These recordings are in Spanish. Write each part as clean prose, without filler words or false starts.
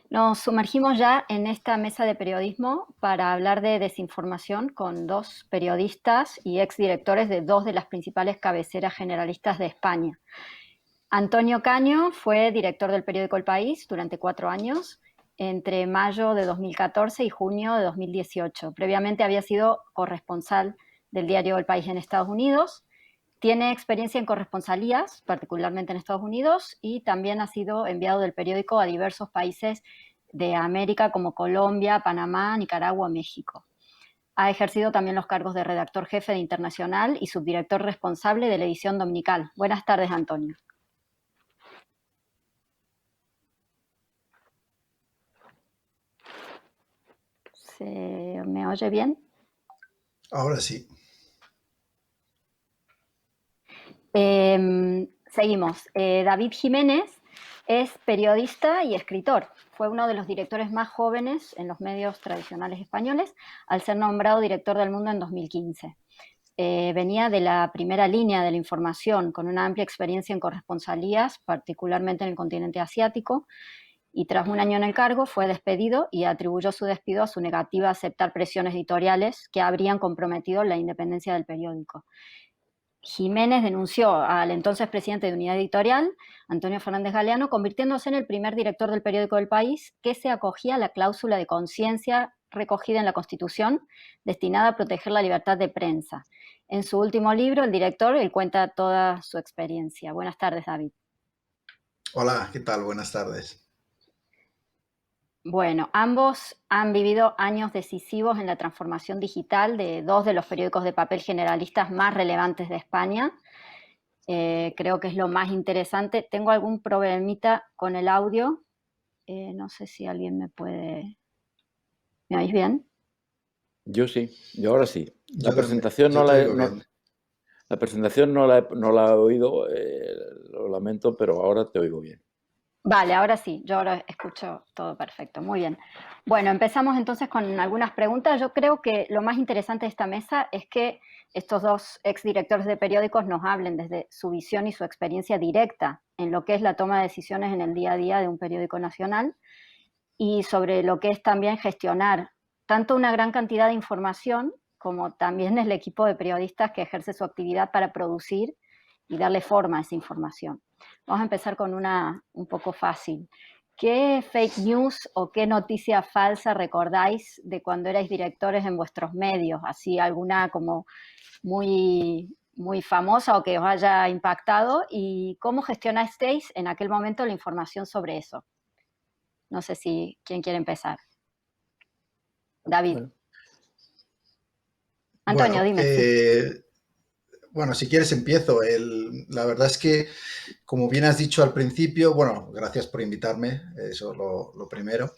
Nos sumergimos ya en esta mesa de periodismo para hablar de desinformación con dos periodistas y exdirectores de dos de las principales cabeceras generalistas de España. Antonio Caño fue director del periódico El País durante 4 años, entre mayo de 2014 y junio de 2018. Previamente había sido corresponsal del diario El País en Estados Unidos. Tiene experiencia en corresponsalías, particularmente en Estados Unidos, y también ha sido enviado del periódico a diversos países de América como Colombia, Panamá, Nicaragua, México. Ha ejercido también los cargos de redactor jefe de Internacional y subdirector responsable de la edición dominical. Buenas tardes, Antonio. ¿Me oye bien? Ahora sí. Seguimos. David Jiménez es periodista y escritor. Fue uno de los directores más jóvenes en los medios tradicionales españoles al ser nombrado director del Mundo en 2015. Venía de la primera línea de la información, con una amplia experiencia en corresponsalías, particularmente en el continente asiático, y tras un año en el cargo fue despedido y atribuyó su despido a su negativa a aceptar presiones editoriales que habrían comprometido la independencia del periódico. Jiménez denunció al entonces presidente de Unidad Editorial, Antonio Fernández Galeano, convirtiéndose en el primer director del periódico El País que se acogía a la cláusula de conciencia recogida en la Constitución, destinada a proteger la libertad de prensa. En su último libro, el director, él cuenta toda su experiencia. Buenas tardes, David. Hola, ¿qué tal? Buenas tardes. Bueno, ambos han vivido años decisivos en la transformación digital de dos de los periódicos de papel generalistas más relevantes de España. Creo que es lo más interesante. Tengo algún problemita con el audio. No sé si alguien me puede... ¿Me oís bien? Yo sí, yo ahora sí. Yo te oigo bien. La presentación no la he oído, lo lamento, pero ahora te oigo bien. Vale, ahora sí, yo ahora escucho todo perfecto, muy bien. Bueno, empezamos entonces con algunas preguntas. Yo creo que lo más interesante de esta mesa es que estos dos exdirectores de periódicos nos hablen desde su visión y su experiencia directa en lo que es la toma de decisiones en el día a día de un periódico nacional y sobre lo que es también gestionar tanto una gran cantidad de información como también el equipo de periodistas que ejerce su actividad para producir y darle forma a esa información. Vamos a empezar con una un poco fácil. ¿Qué fake news o qué noticia falsa recordáis de cuando erais directores en vuestros medios? Así alguna como muy famosa o que os haya impactado, y cómo gestionasteis en aquel momento la información sobre eso. No sé si quién quiere empezar. David. Bueno. Antonio, dime. Bueno, si quieres empiezo. La verdad es que, como bien has dicho al principio, bueno, gracias por invitarme, eso es lo primero.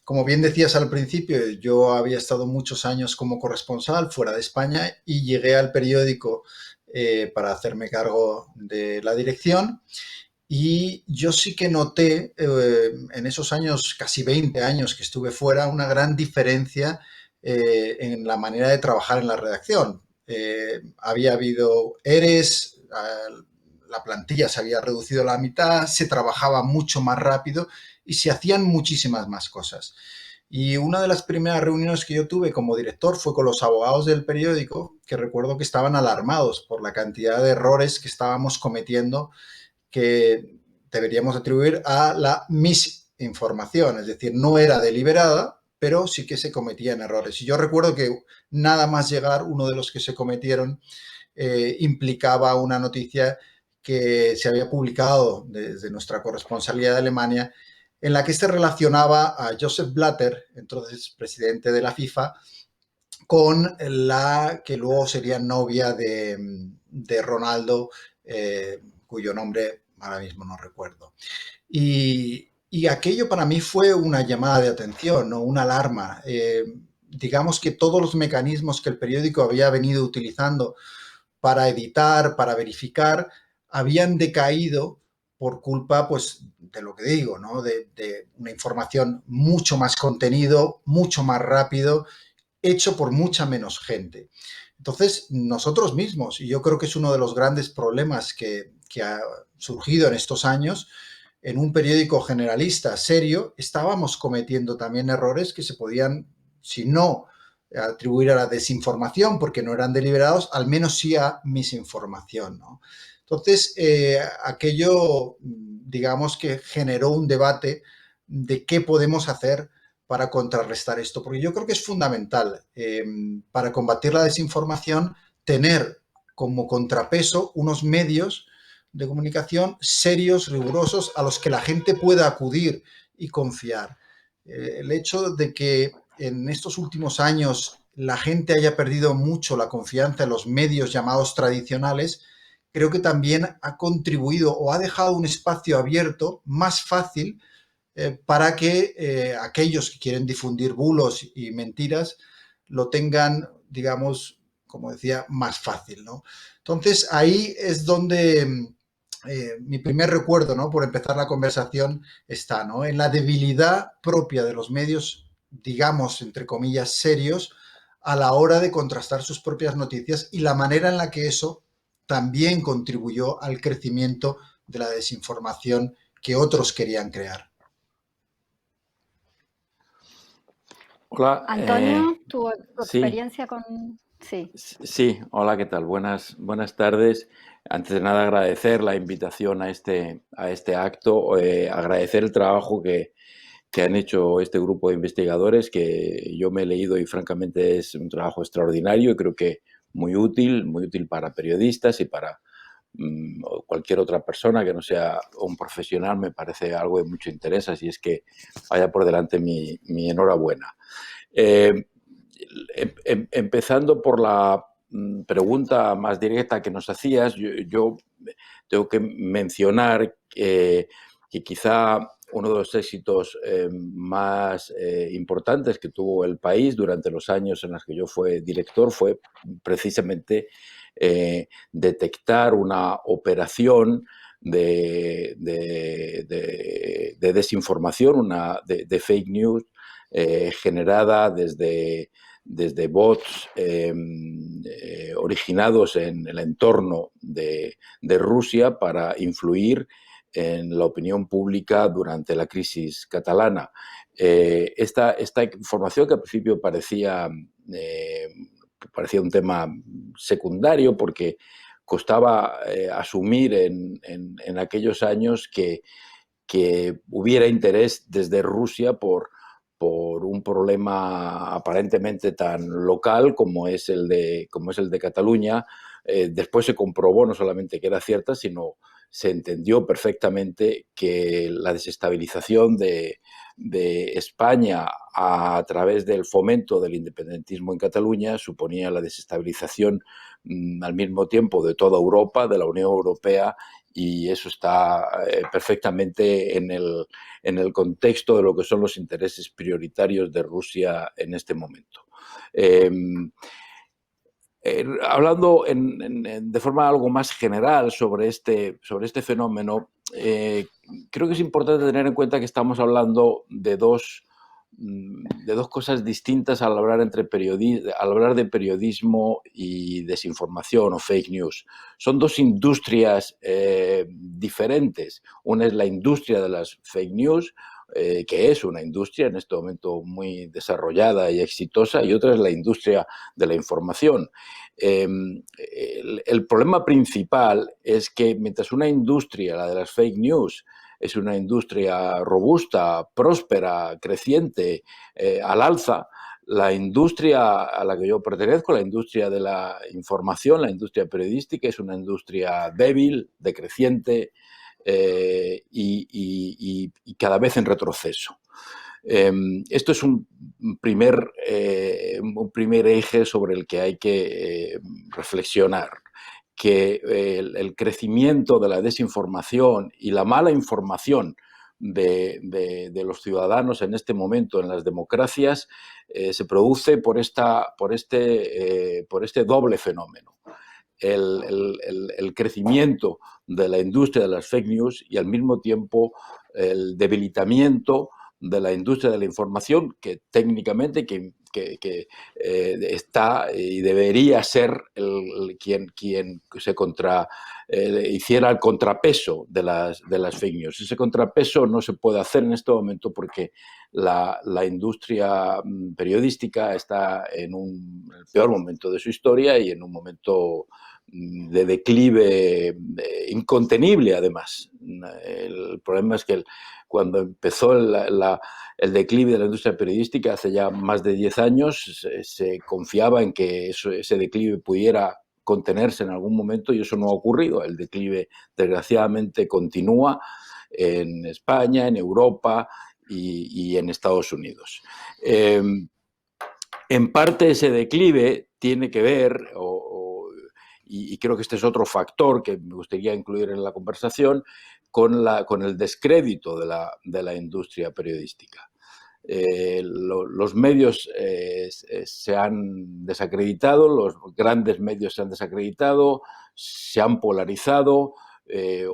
Como bien decías al principio, yo había estado muchos años como corresponsal fuera de España y llegué al periódico para hacerme cargo de la dirección. Y yo sí que noté en esos años, casi 20 años que estuve fuera, una gran diferencia en la manera de trabajar en la redacción. Había habido ERES, la plantilla se había reducido a la mitad, se trabajaba mucho más rápido y se hacían muchísimas más cosas. Y una de las primeras reuniones que yo tuve como director fue con los abogados del periódico, que recuerdo que estaban alarmados por la cantidad de errores que estábamos cometiendo, que deberíamos atribuir a la misinformación, es decir, no era deliberada, pero sí que se cometían errores. Y yo recuerdo que nada más llegar, uno de los que se cometieron implicaba una noticia que se había publicado desde nuestra corresponsalía de Alemania, en la que se relacionaba a Joseph Blatter, entonces presidente de la FIFA, con la que luego sería novia de Ronaldo, cuyo nombre ahora mismo no recuerdo. Y aquello para mí fue una llamada de atención, ¿no? Una alarma. Digamos que todos los mecanismos que el periódico había venido utilizando para editar, para verificar, habían decaído por culpa, pues, de lo que digo, ¿no? De una información mucho más contenido, mucho más rápido, hecho por mucha menos gente. Entonces, nosotros mismos, y yo creo que es uno de los grandes problemas que ha surgido en estos años, en un periódico generalista serio, estábamos cometiendo también errores que se podían, si no atribuir a la desinformación, porque no eran deliberados, al menos sí a misinformación, ¿no? Entonces, aquello, digamos que generó un debate de qué podemos hacer para contrarrestar esto, porque yo creo que es fundamental para combatir la desinformación tener como contrapeso unos medios de comunicación serios, rigurosos, a los que la gente pueda acudir y confiar. El hecho de que en estos últimos años la gente haya perdido mucho la confianza en los medios llamados tradicionales, creo que también ha contribuido o ha dejado un espacio abierto más fácil para que aquellos que quieren difundir bulos y mentiras lo tengan, digamos, como decía, más fácil, ¿no? Entonces, ahí es donde mi primer recuerdo, ¿no?, por empezar la conversación está, ¿no?, en la debilidad propia de los medios, digamos, entre comillas, serios, a la hora de contrastar sus propias noticias y la manera en la que eso también contribuyó al crecimiento de la desinformación que otros querían crear. Hola, Antonio, tu sí, experiencia con... Sí. sí, hola, ¿qué tal? Buenas tardes. Antes de nada, agradecer la invitación a este acto, agradecer el trabajo que han hecho este grupo de investigadores, que yo me he leído y francamente es un trabajo extraordinario y creo que muy útil para periodistas y para cualquier otra persona que no sea un profesional. Me parece algo de mucho interés, así es que vaya por delante mi enhorabuena. Empezando por la pregunta más directa que nos hacías, yo tengo que mencionar que quizá uno de los éxitos más importantes que tuvo el país durante los años en los que yo fui director fue precisamente detectar una operación de desinformación, de fake news generada desde bots originados en el entorno de Rusia para influir en la opinión pública durante la crisis catalana. Esta información, que al principio parecía un tema secundario porque costaba asumir en aquellos años que hubiera interés desde Rusia por un problema aparentemente tan local como es el de Cataluña. Después se comprobó no solamente que era cierta, sino se entendió perfectamente que la desestabilización de España a través del fomento del independentismo en Cataluña suponía la desestabilización al mismo tiempo de toda Europa, de la Unión Europea, y eso está perfectamente en el contexto de lo que son los intereses prioritarios de Rusia en este momento. Hablando de forma algo más general sobre este fenómeno, creo que es importante tener en cuenta que estamos hablando de dos cosas distintas al hablar de periodismo y desinformación o fake news. Son dos industrias diferentes. Una es la industria de las fake news, que es una industria en este momento muy desarrollada y exitosa, y otra es la industria de la información. El problema principal es que mientras una industria, la de las fake news, es una industria robusta, próspera, creciente, al alza, la industria a la que yo pertenezco, la industria de la información, la industria periodística, es una industria débil, decreciente y cada vez en retroceso. Esto es un primer eje sobre el que hay que reflexionar, que el crecimiento de la desinformación y la mala información de los ciudadanos en este momento en las democracias se produce por este doble fenómeno. El crecimiento de la industria de las fake news y al mismo tiempo el debilitamiento de la industria de la información, que técnicamente, que está y debería ser quien se hiciera el contrapeso de las fake news. Ese contrapeso no se puede hacer en este momento porque la industria periodística está en el peor momento de su historia y en un momento de declive incontenible, además. El problema es que cuando empezó el declive de la industria periodística hace ya más de 10 años, se confiaba en que ese declive pudiera contenerse en algún momento y eso no ha ocurrido. El declive, desgraciadamente, continúa en España, en Europa y en Estados Unidos. En parte ese declive tiene que ver, y creo que este es otro factor que me gustaría incluir en la conversación, con el descrédito de la industria periodística. Los medios se han desacreditado, los grandes medios se han desacreditado, se han polarizado.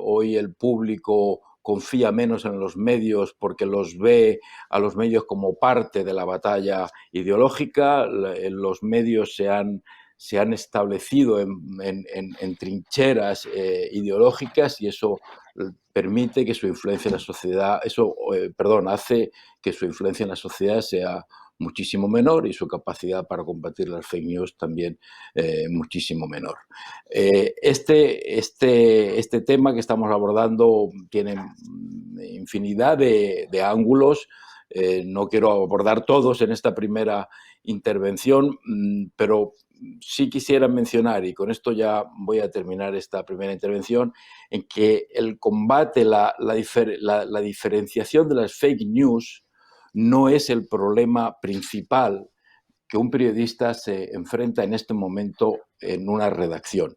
Hoy el público confía menos en los medios porque los ve a los medios como parte de la batalla ideológica. Los medios se han establecido en trincheras ideológicas y eso permite que su influencia en la sociedad, hace que su influencia en la sociedad sea muchísimo menor y su capacidad para combatir las fake news también muchísimo menor. Este tema que estamos abordando tiene infinidad de ángulos. No quiero abordar todos en esta primera intervención, pero sí quisiera mencionar, y con esto ya voy a terminar esta primera intervención, en que el combate, la diferenciación de las fake news no es el problema principal que un periodista se enfrenta en este momento en una redacción.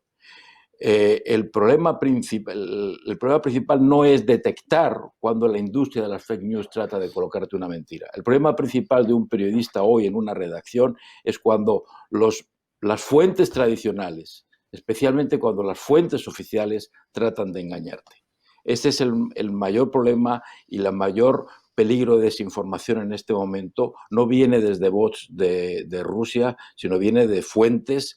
El problema principal no es detectar cuando la industria de las fake news trata de colocarte una mentira. El problema principal de un periodista hoy en una redacción es cuando las fuentes tradicionales, especialmente cuando las fuentes oficiales tratan de engañarte. Ese es el mayor problema y el mayor peligro de desinformación en este momento. No viene desde bots de Rusia, sino viene de fuentes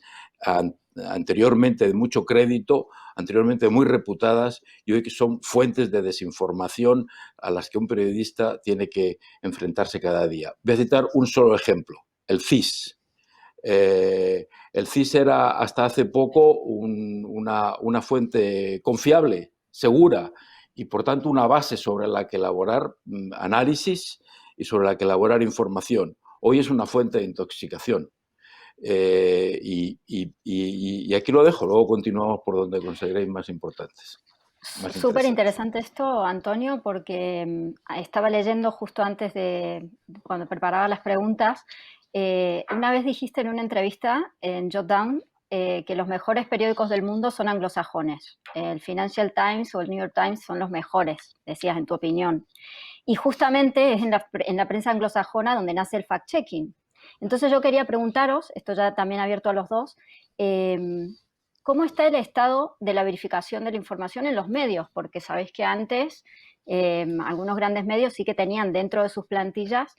anteriormente de mucho crédito, anteriormente muy reputadas y hoy que son fuentes de desinformación a las que un periodista tiene que enfrentarse cada día. Voy a citar un solo ejemplo, el CIS. El CIS era hasta hace poco una fuente confiable, segura y por tanto una base sobre la que elaborar análisis y sobre la que elaborar información. Hoy es una fuente de intoxicación. Y aquí lo dejo, luego continuamos por donde conseguiréis más importantes. Súper interesante esto, Antonio, porque estaba leyendo justo antes cuando preparaba las preguntas. Una vez dijiste en una entrevista en Jotdown que los mejores periódicos del mundo son anglosajones. El Financial Times o el New York Times son los mejores, decías en tu opinión. Y justamente es en la prensa anglosajona donde nace el fact-checking. Entonces yo quería preguntaros, esto ya también abierto a los dos, ¿cómo está el estado de la verificación de la información en los medios? Porque sabéis que antes algunos grandes medios sí que tenían dentro de sus plantillas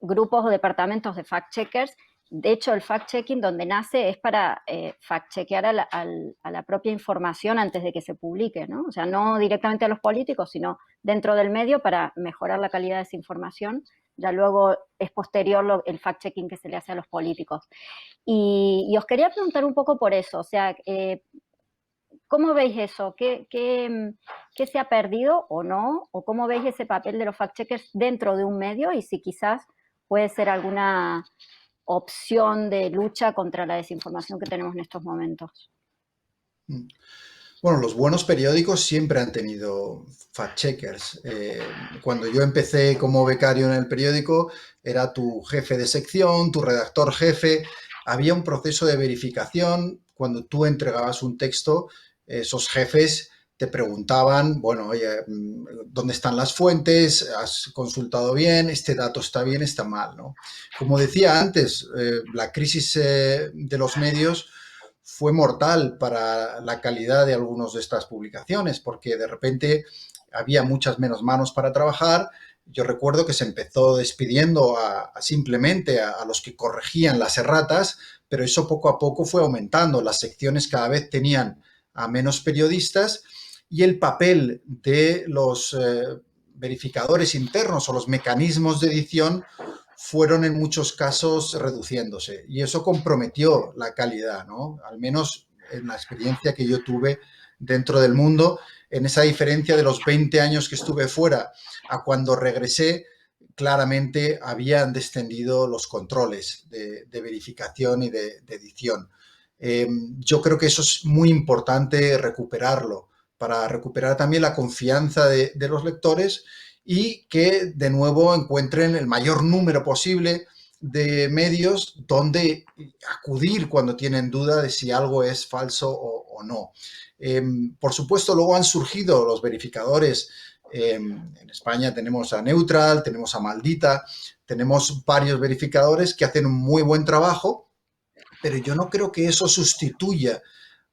grupos o departamentos de fact-checkers. De hecho, el fact-checking donde nace es para fact-chequear a la propia información antes de que se publique, ¿no? O sea, no directamente a los políticos, sino dentro del medio para mejorar la calidad de esa información. Ya luego es posterior el fact-checking que se le hace a los políticos. Y os quería preguntar un poco por eso, o sea, ¿cómo veis eso? ¿Qué se ha perdido o no? ¿O cómo veis ese papel de los fact-checkers dentro de un medio? Y si quizás puede ser alguna opción de lucha contra la desinformación que tenemos en estos momentos. Bueno, los buenos periódicos siempre han tenido fact-checkers. Cuando yo empecé como becario en el periódico, era tu jefe de sección, tu redactor jefe. Había un proceso de verificación. Cuando tú entregabas un texto, esos jefes te preguntaban, bueno, oye, ¿dónde están las fuentes? ¿Has consultado bien? ¿Este dato está bien? ¿Está mal? ¿No? Como decía antes, la crisis de los medios fue mortal para la calidad de algunas de estas publicaciones, porque de repente había muchas menos manos para trabajar, yo recuerdo que se empezó despidiendo simplemente a los que corregían las erratas, pero eso poco a poco fue aumentando. Las secciones cada vez tenían a menos periodistas y el papel de los verificadores internos o los mecanismos de edición fueron en muchos casos reduciéndose y eso comprometió la calidad, ¿no? Al menos en la experiencia que yo tuve dentro del mundo, en esa diferencia de los 20 años que estuve fuera a cuando regresé, claramente habían descendido los controles de verificación y de edición. Yo creo que eso es muy importante recuperarlo para recuperar también la confianza de los lectores y que de nuevo encuentren el mayor número posible de medios donde acudir cuando tienen duda de si algo es falso o no. Por supuesto, luego han surgido los verificadores. En España tenemos a Neutral, tenemos a Maldita, tenemos varios verificadores que hacen un muy buen trabajo, pero yo no creo que eso sustituya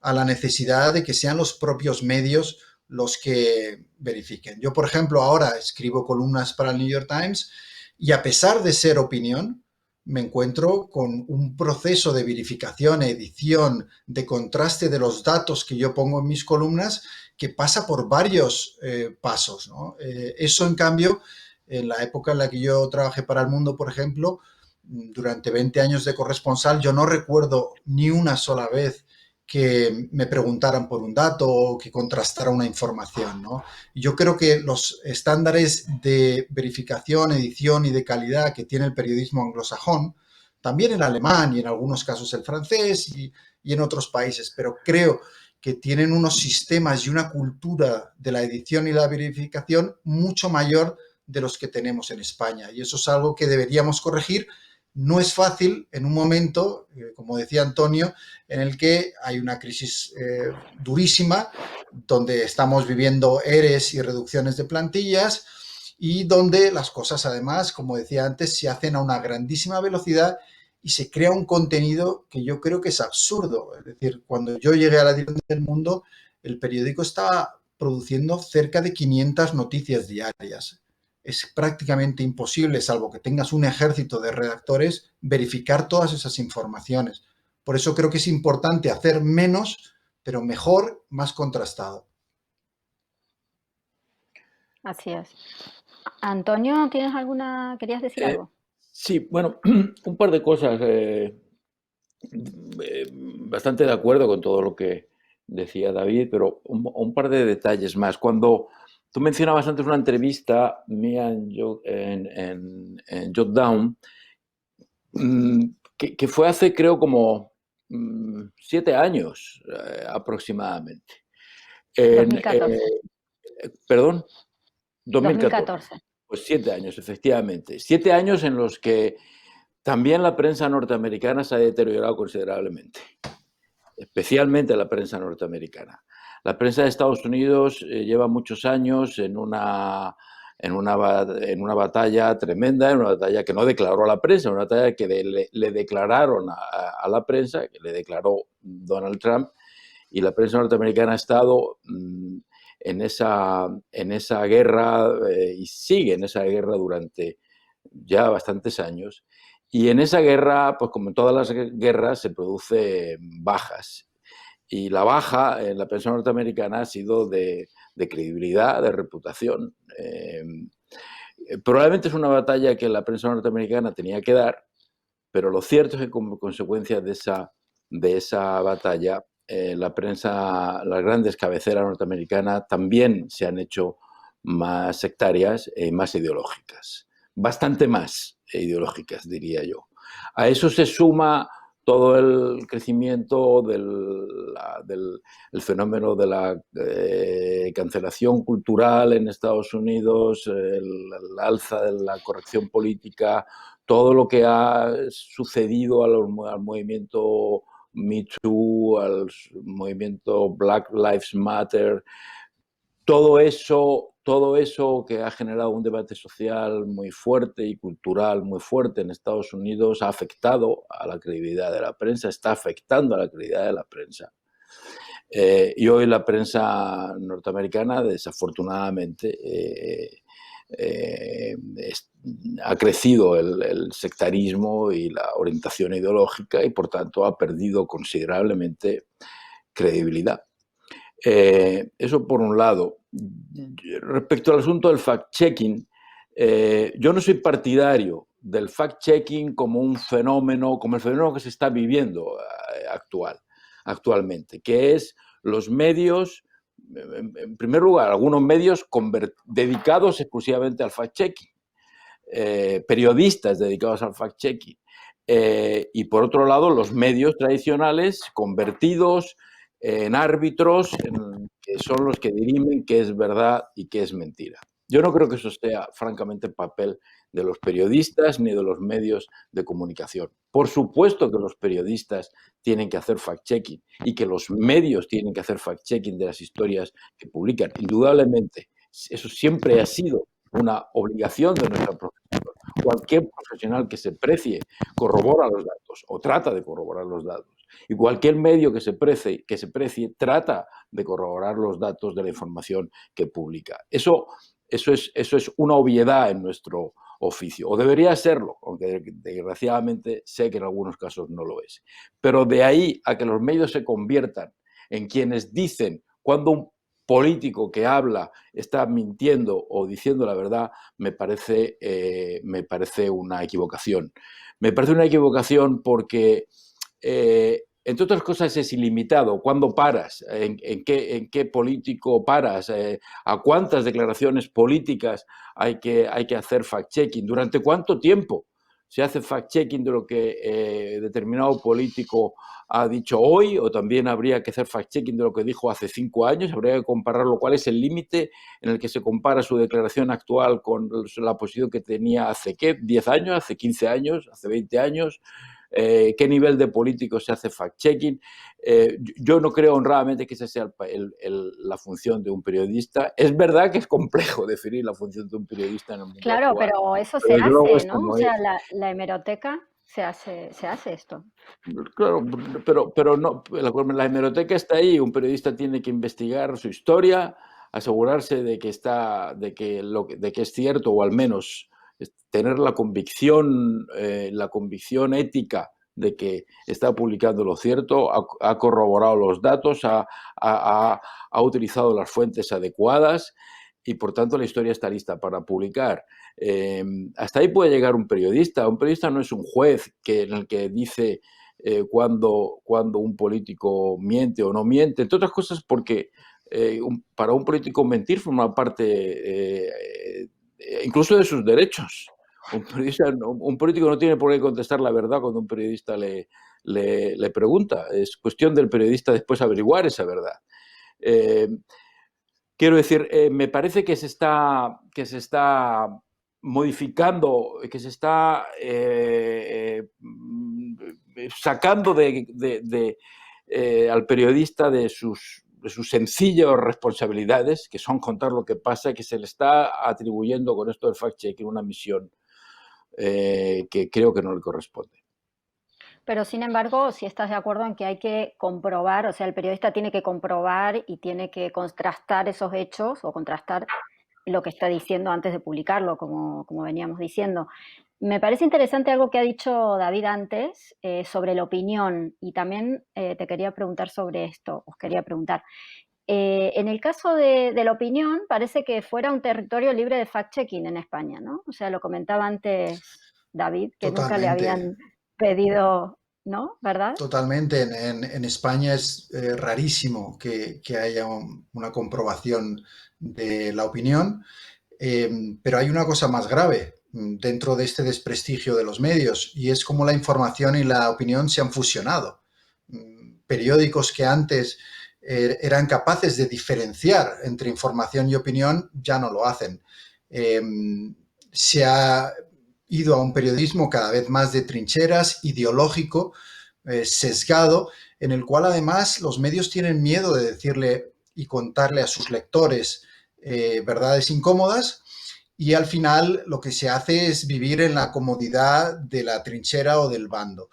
a la necesidad de que sean los propios medios los que verifiquen. Yo, por ejemplo, ahora escribo columnas para el New York Times y a pesar de ser opinión, me encuentro con un proceso de verificación, edición, de contraste de los datos que yo pongo en mis columnas que pasa por varios pasos, ¿no? Eso, en cambio, en la época en la que yo trabajé para El Mundo, por ejemplo, durante 20 años de corresponsal, yo no recuerdo ni una sola vez que me preguntaran por un dato o que contrastara una información, ¿no? Yo creo que los estándares de verificación, edición y de calidad que tiene el periodismo anglosajón, también el alemán y en algunos casos el francés y en otros países, pero creo que tienen unos sistemas y una cultura de la edición y la verificación mucho mayor de los que tenemos en España. Y eso es algo que deberíamos corregir. No es fácil en un momento, como decía Antonio, en el que hay una crisis durísima, donde estamos viviendo ERES y reducciones de plantillas y donde las cosas, además, como decía antes, se hacen a una grandísima velocidad y se crea un contenido que yo creo que es absurdo. Es decir, cuando yo llegué a la dirección del Mundo, el periódico estaba produciendo cerca de 500 noticias diarias. Es prácticamente imposible, salvo que tengas un ejército de redactores, verificar todas esas informaciones. Por eso creo que es importante hacer menos, pero mejor, más contrastado. Así es. Antonio, querías decir algo? Sí, bueno, un par de cosas. Bastante de acuerdo con todo lo que decía David, pero un par de detalles más. Cuando tú mencionabas antes una entrevista mía en Jotdown, que fue hace creo como 7 años aproximadamente. 2014. Perdón, 2014. 2014. Pues 7 años, efectivamente. 7 años en los que también la prensa norteamericana se ha deteriorado considerablemente, especialmente la prensa norteamericana. La prensa de Estados Unidos lleva muchos años en una batalla tremenda, en una batalla que no declaró a la prensa, una batalla que le declararon a la prensa, que le declaró Donald Trump, y la prensa norteamericana ha estado en esa guerra y sigue en esa guerra durante ya bastantes años. Y en esa guerra, pues como en todas las guerras, se producen bajas. Y la baja en la prensa norteamericana ha sido de credibilidad, de reputación. Probablemente es una batalla que la prensa norteamericana tenía que dar, pero lo cierto es que como consecuencia de esa batalla, las grandes cabeceras norteamericanas también se han hecho más sectarias y más ideológicas. Bastante más ideológicas, diría yo. A eso se suma todo el crecimiento del fenómeno de la cancelación cultural en Estados Unidos, el alza de la corrección política, todo lo que ha sucedido al movimiento Me Too, al movimiento Black Lives Matter, todo eso que ha generado un debate social muy fuerte y cultural muy fuerte en Estados Unidos ha afectado a la credibilidad de la prensa, está afectando a la credibilidad de la prensa. Y hoy la prensa norteamericana, desafortunadamente, ha crecido el sectarismo y la orientación ideológica y, por tanto, ha perdido considerablemente credibilidad. Eso por un lado. Respecto al asunto del fact-checking, yo no soy partidario del fact-checking como un fenómeno, como el fenómeno que se está viviendo actualmente, que es los medios, en primer lugar, algunos medios dedicados exclusivamente al fact-checking, periodistas dedicados al fact-checking, y por otro lado los medios tradicionales convertidos en árbitros que son los que dirimen qué es verdad y qué es mentira. Yo no creo que eso sea, francamente, el papel de los periodistas ni de los medios de comunicación. Por supuesto que los periodistas tienen que hacer fact-checking y que los medios tienen que hacer fact-checking de las historias que publican. Indudablemente, eso siempre ha sido una obligación de nuestra profesión. Cualquier profesional que se precie corrobora los datos o trata de corroborar los datos. Y cualquier medio que se precie trata de corroborar los datos de la información que publica. Eso es una obviedad en nuestro oficio, o debería serlo, aunque desgraciadamente sé que en algunos casos no lo es. Pero de ahí a que los medios se conviertan en quienes dicen cuando un político que habla está mintiendo o diciendo la verdad, me parece una equivocación. Me parece una equivocación porque, entre otras cosas, es ilimitado. ¿Cuándo paras? ¿En qué político paras? ¿A cuántas declaraciones políticas hay que hacer fact-checking? ¿Durante cuánto tiempo se hace fact-checking de lo que determinado político ha dicho hoy? ¿O también habría que hacer fact-checking de lo que dijo hace 5 años? Habría que compararlo. ¿Cuál es el límite en el que se compara su declaración actual con la posición que tenía hace, ¿qué? ¿10 años? ¿Hace 15 años? ¿Hace 20 años? ¿Qué nivel de político se hace fact-checking? Yo no creo honradamente que esa sea la función de un periodista. Es verdad que es complejo definir la función de un periodista en el mundo Claro, actual. pero eso se Desde luego hace, esta ¿no? O no sea, es. la hemeroteca se hace esto. Claro, pero no, la hemeroteca está ahí. Un periodista tiene que investigar su historia, asegurarse de que es cierto, o al menos tener la convicción ética de que está publicando lo cierto, ha corroborado los datos, ha utilizado las fuentes adecuadas y, por tanto, la historia está lista para publicar. Hasta ahí puede llegar un periodista. Un periodista no es un juez en el que dice cuando un político miente o no miente, entre otras cosas porque para un político mentir forma parte incluso de sus derechos. Un político no tiene por qué contestar la verdad cuando un periodista le pregunta. Es cuestión del periodista después averiguar esa verdad. Quiero decir, me parece que se está modificando, que se está sacando al periodista de sus sencillas responsabilidades, que son contar lo que pasa, que se le está atribuyendo con esto del fact-checking una misión que creo que no le corresponde. Pero sin embargo, si estás de acuerdo en que hay que comprobar, o sea, el periodista tiene que comprobar y tiene que contrastar esos hechos o contrastar lo que está diciendo antes de publicarlo, como veníamos diciendo. Me parece interesante algo que ha dicho David antes sobre la opinión, y también te quería preguntar sobre esto, os quería preguntar. En el caso de la opinión, parece que fuera un territorio libre de fact-checking en España, ¿no? O sea, lo comentaba antes David, que nunca le Totalmente. habían pedido, ¿no? ¿Verdad? Totalmente. En España es rarísimo que haya una comprobación de la opinión, pero hay una cosa más grave dentro de este desprestigio de los medios, y es cómo la información y la opinión se han fusionado. Periódicos que antes eran capaces de diferenciar entre información y opinión ya no lo hacen. Se ha ido a un periodismo cada vez más de trincheras, ideológico, sesgado, en el cual además los medios tienen miedo de decirle y contarle a sus lectores verdades incómodas, y al final lo que se hace es vivir en la comodidad de la trinchera o del bando.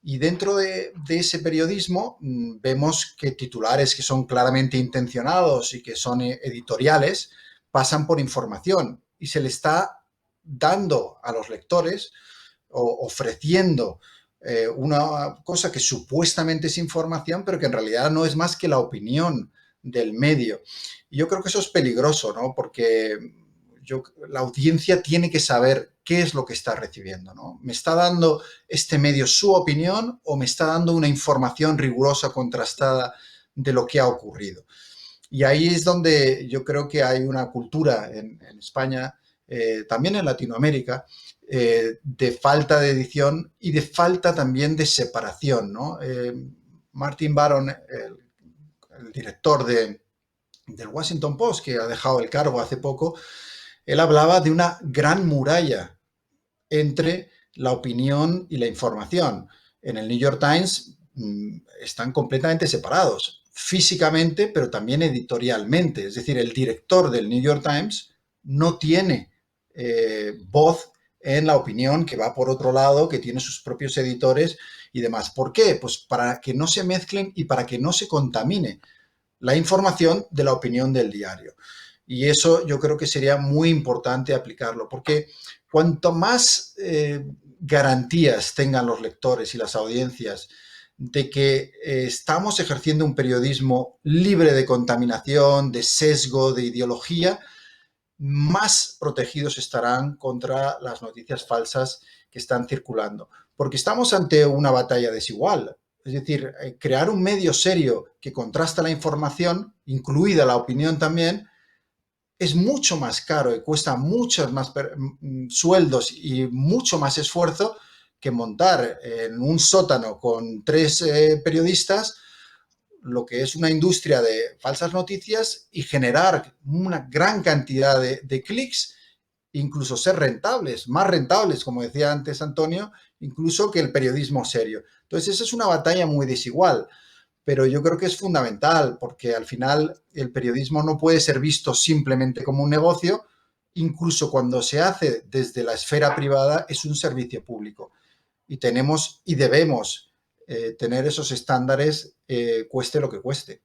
Y dentro de ese periodismo vemos que titulares que son claramente intencionados y que son editoriales pasan por información, y se le está dando a los lectores o ofreciendo una cosa que supuestamente es información, pero que en realidad no es más que la opinión del medio. Y yo creo que eso es peligroso, ¿no? Porque la audiencia tiene que saber qué es lo que está recibiendo, ¿no? ¿Me está dando este medio su opinión o me está dando una información rigurosa, contrastada de lo que ha ocurrido? Y ahí es donde yo creo que hay una cultura en España, también en Latinoamérica, de falta de edición y de falta también de separación, ¿no? Martin Baron, el director del Washington Post, que ha dejado el cargo hace poco, él hablaba de una gran muralla entre la opinión y la información. En el New York Times están completamente separados, físicamente, pero también editorialmente. Es decir, el director del New York Times no tiene voz en la opinión, que va por otro lado, que tiene sus propios editores y demás. ¿Por qué? Pues para que no se mezclen y para que no se contamine la información de la opinión del diario. Y eso yo creo que sería muy importante aplicarlo, porque cuanto más garantías tengan los lectores y las audiencias de que estamos ejerciendo un periodismo libre de contaminación, de sesgo, de ideología, más protegidos estarán contra las noticias falsas que están circulando. Porque estamos ante una batalla desigual. Es decir, crear un medio serio que contrasta la información, incluida la opinión también, es mucho más caro y cuesta muchos más sueldos y mucho más esfuerzo que montar en un sótano con 3 periodistas lo que es una industria de falsas noticias y generar una gran cantidad de clics, incluso ser rentables, más rentables, como decía antes Antonio, incluso que el periodismo serio. Entonces, esa es una batalla muy desigual, pero yo creo que es fundamental porque al final el periodismo no puede ser visto simplemente como un negocio, incluso cuando se hace desde la esfera privada es un servicio público y tenemos y debemos tener esos estándares, cueste lo que cueste.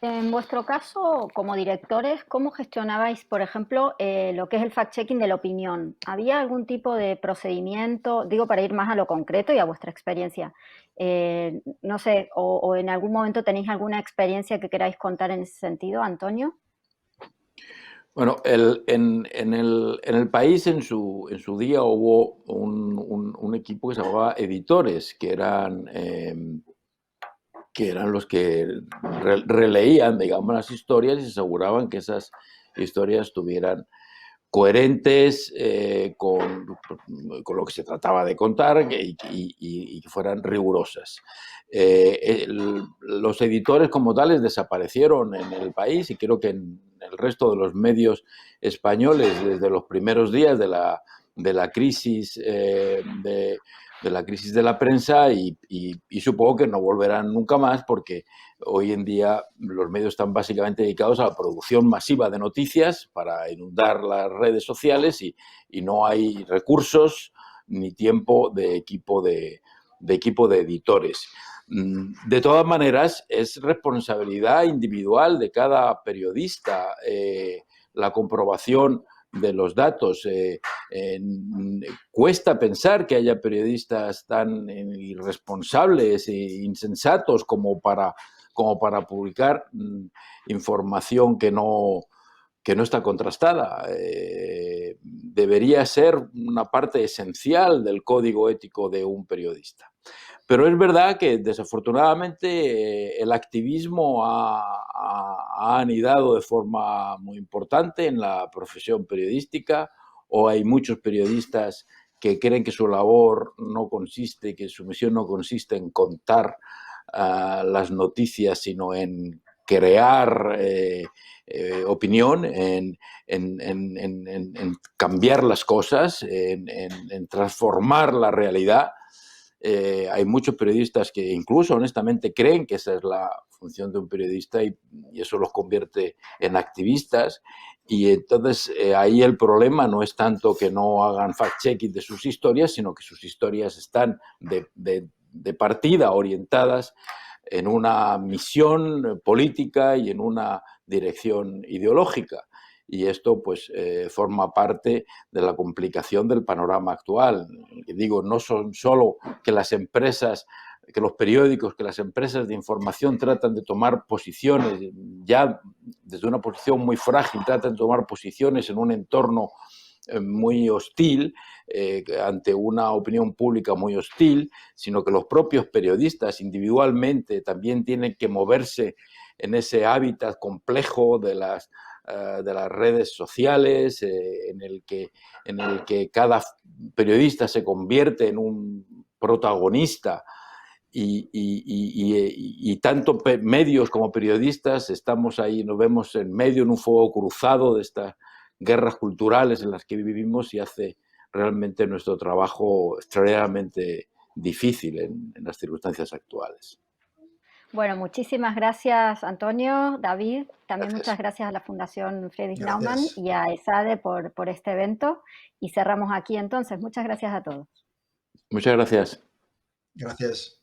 En vuestro caso, como directores, ¿cómo gestionabais, por ejemplo, lo que es el fact-checking de la opinión? ¿Había algún tipo de procedimiento, digo, para ir más a lo concreto y a vuestra experiencia? No sé, o en algún momento tenéis alguna experiencia que queráis contar en ese sentido, Antonio. Bueno, en el país en su día hubo un equipo que se llamaba editores, que eran los que releían, digamos, las historias y se aseguraban que esas historias estuvieran coherentes con lo que se trataba de contar y que fueran rigurosas. Los editores como tales desaparecieron en el país y creo que en el resto de los medios españoles desde los primeros días de la crisis de la crisis de la prensa y supongo que no volverán nunca más porque hoy en día los medios están básicamente dedicados a la producción masiva de noticias para inundar las redes sociales y no hay recursos ni tiempo de equipo de editores. De todas maneras, es responsabilidad individual de cada periodista la comprobación de los datos. Cuesta pensar que haya periodistas tan irresponsables e insensatos como para publicar información que no está contrastada. Debería ser una parte esencial del código ético de un periodista. Pero es verdad que desafortunadamente el activismo ha anidado de forma muy importante en la profesión periodística, o hay muchos periodistas que creen que su labor no consiste, que su misión no consiste en contar las noticias, sino en crear opinión, en cambiar las cosas, en transformar la realidad. Hay muchos periodistas que incluso honestamente creen que esa es la función de un periodista y eso los convierte en activistas. Y entonces ahí el problema no es tanto que no hagan fact-checking de sus historias, sino que sus historias están de partida orientadas en una misión política y en una dirección ideológica. y esto pues forma parte de la complicación del panorama actual. Digo, no son solo que las empresas, que los periódicos, que las empresas de información tratan de tomar posiciones, ya desde una posición muy frágil, tratan de tomar posiciones en un entorno muy hostil, ante una opinión pública muy hostil, sino que los propios periodistas individualmente también tienen que moverse en ese hábitat complejo de las redes sociales, en el que cada periodista se convierte en un protagonista y tanto medios como periodistas estamos ahí, nos vemos en medio en un fuego cruzado de estas guerras culturales en las que vivimos y hace realmente nuestro trabajo extraordinariamente difícil en las circunstancias actuales. Bueno, muchísimas gracias, Antonio, David. También Gracias. muchas gracias a la Fundación Friedrich Gracias. Naumann y a ESADE por este evento. Y cerramos aquí entonces. Muchas gracias a todos. Muchas gracias. Gracias.